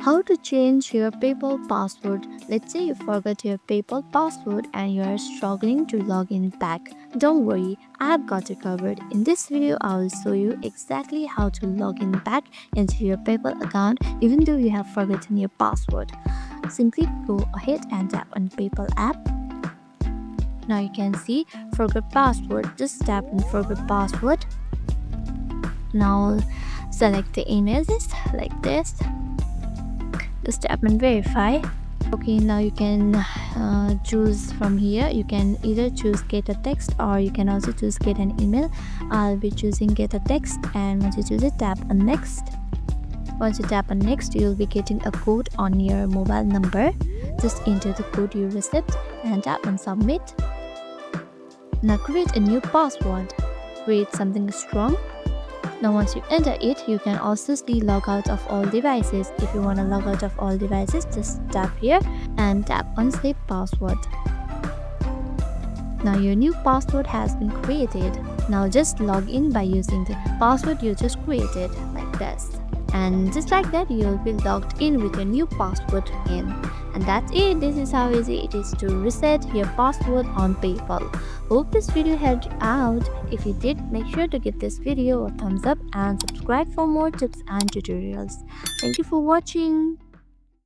How to change your PayPal password. Let's say you forgot your PayPal password and you are struggling to log in back. Don't worry, I've got you covered. In this video, I will show you exactly how to log in back into your PayPal account even though you have forgotten your password. Simply go ahead and tap on PayPal app. Now you can see forgot password. Just tap on forgot password. Now select the images like this. Just tap on verify. Okay, now you can choose from here. You can either choose get a text or you can also choose get an email. I'll be choosing get a text, and once you choose it, tap on next. Once you tap on next, you'll be getting a code on your mobile number. Just enter the code you received and tap on submit. Now create a new password. Create something strong. Now once you enter it, you can also see log out of all devices. If you want to log out of all devices, just tap here and tap on save password. Now your new password has been created. Now just log in by using the password you just created like this. And just like that, you'll be logged in with your new password again. And that's it. This is how easy it is to reset your password on PayPal. Hope this video helped you out. If you did, make sure to give this video a thumbs up and subscribe for more tips and tutorials. Thank you for watching.